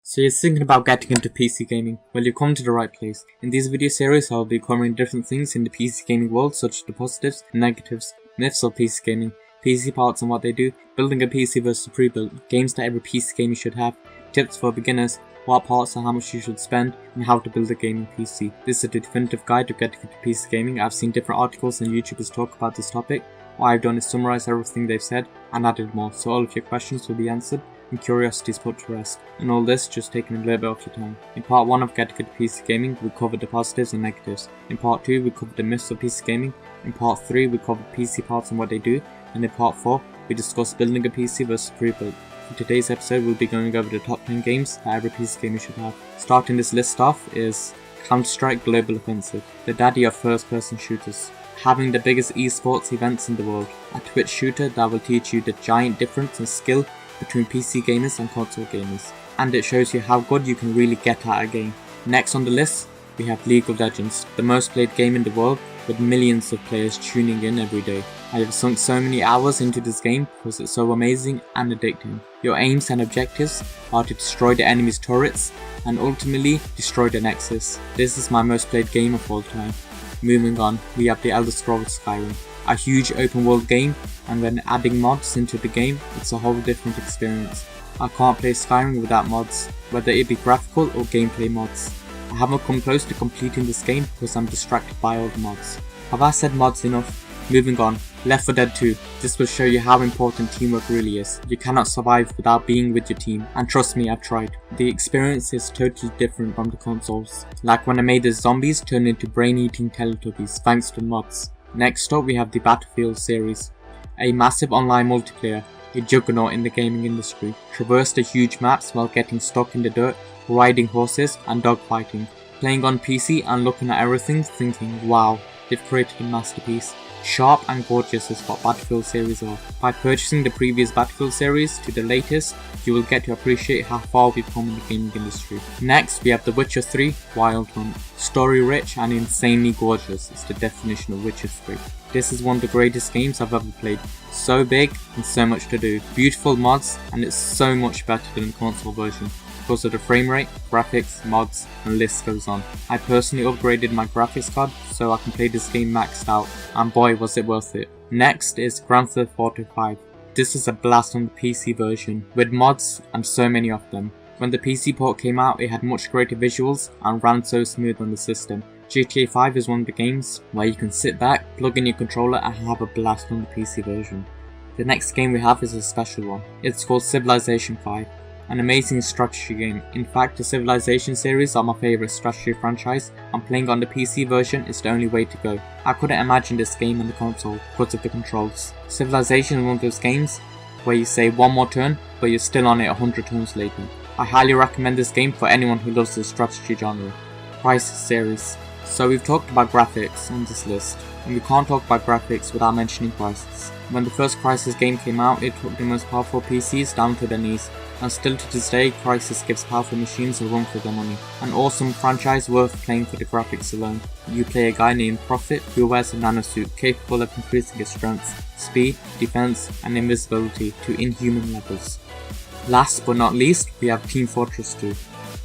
So you're thinking about getting into PC gaming? Well, you've come to the right place. In these video series, I'll be covering different things in the PC gaming world, such as the positives, negatives, myths of PC gaming, PC parts and what they do, building a PC versus pre-built, games that every PC gamer should have, tips for beginners, what parts and how much you should spend, and how to build a gaming PC. This is a definitive guide to getting into PC gaming. I've seen different articles and YouTubers talk about this topic. What I've done is summarize everything they've said and added more, so all of your questions will be answered and curiosity is put to rest. And all this just taking a little bit off your time. In part 1 of Getting Into PC Gaming, we covered the positives and negatives. In part 2, we covered the myths of PC gaming. In part 3, we covered PC parts and what they do. And in part 4, we discussed building a PC versus pre-built. In today's episode, we'll be going over the top 10 games that every PC gamer should have. Starting this list off is Counter-Strike Global Offensive, the daddy of first-person shooters. Having the biggest esports events in the world, a Twitch shooter that will teach you the giant difference in skill between PC gamers and console gamers, and it shows you how good you can really get at a game. Next on the list, we have League of Legends, the most played game in the world with millions of players tuning in every day. I have sunk so many hours into this game because it's so amazing and addicting. Your aims and objectives are to destroy the enemy's turrets and ultimately destroy the nexus. This is my most played game of all time. Moving on, we have the Elder Scrolls Skyrim, a huge open world game, and when adding mods into the game, it's a whole different experience. I can't play Skyrim without mods, whether it be graphical or gameplay mods. I haven't come close to completing this game because I'm distracted by all the mods. Have I said mods enough? Moving on, Left 4 Dead 2. This will show you how important teamwork really is. You cannot survive without being with your team, and trust me, I've tried. The experience is totally different from the consoles, like when I made the zombies turn into brain-eating Teletubbies thanks to mods. Next up, we have the Battlefield series, a massive online multiplayer, a juggernaut in the gaming industry. Traverse the huge maps while getting stuck in the dirt, riding horses and dogfighting. Playing on PC and looking at everything thinking, wow, they've created a masterpiece. Sharp and gorgeous is what Battlefield series are. By purchasing the previous Battlefield series to the latest, you will get to appreciate how far we've come in the gaming industry. Next, we have The Witcher 3 Wild Hunt. Story rich and insanely gorgeous is the definition of Witcher 3. This is one of the greatest games I've ever played. So big and so much to do. Beautiful mods, and it's so much better than the console version because of the frame rate, graphics, mods, and the list goes on. I personally upgraded my graphics card so I can play this game maxed out, and boy was it worth it. Next is Grand Theft Auto 5. This is a blast on the PC version, with mods and so many of them. When the PC port came out, it had much greater visuals and ran so smooth on the system. GTA 5 is one of the games where you can sit back, plug in your controller and have a blast on the PC version. The next game we have is a special one. It's called Civilization 5. An amazing strategy game. In fact, the Civilization series are my favourite strategy franchise, and playing on the PC version is the only way to go. I couldn't imagine this game on the console because of the controls. Civilization is one of those games where you say one more turn, but you're still on it 100 turns later. I highly recommend this game for anyone who loves the strategy genre. Crysis series. So we've talked about graphics on this list, and we can't talk about graphics without mentioning Crysis. When the first Crysis game came out, it took the most powerful PCs down to their knees, and still to this day, Crysis gives powerful machines a run for their money. An awesome franchise worth playing for the graphics alone. You play a guy named Prophet who wears a nanosuit capable of increasing his strength, speed, defense, and invisibility to inhuman levels. Last but not least, we have Team Fortress 2.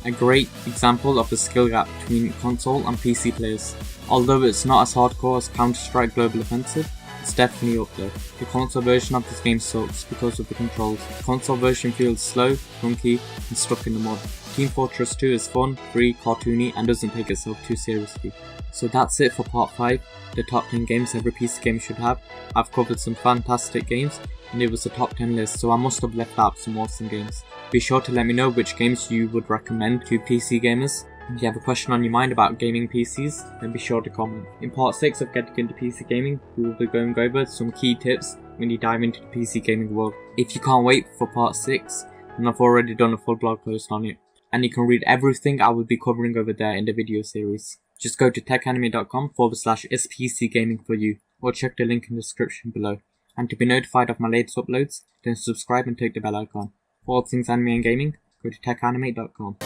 A great example of the skill gap between console and PC players. Although it's not as hardcore as Counter-Strike Global Offensive, it's definitely up there. The console version of this game sucks because of the controls. The console version feels slow, clunky, and stuck in the mud. Team Fortress 2 is fun, free, cartoony, and doesn't take itself too seriously. So that's it for part 5, the top 10 games every PC game should have. I've covered some fantastic games, and it was a top 10 list, so I must have left out some awesome games. Be sure to let me know which games you would recommend to PC gamers. If you have a question on your mind about gaming PCs, then be sure to comment. In part 6 of Getting Into PC Gaming, we will be going over some key tips when you dive into the PC gaming world. If you can't wait for part 6, then I've already done a full blog post on it, and you can read everything I will be covering over there in the video series. Just go to techanime.com/ispcgaming for you, or check the link in the description below. And to be notified of my latest uploads, then subscribe and click the bell icon. For all things anime and gaming, go to techanime.com.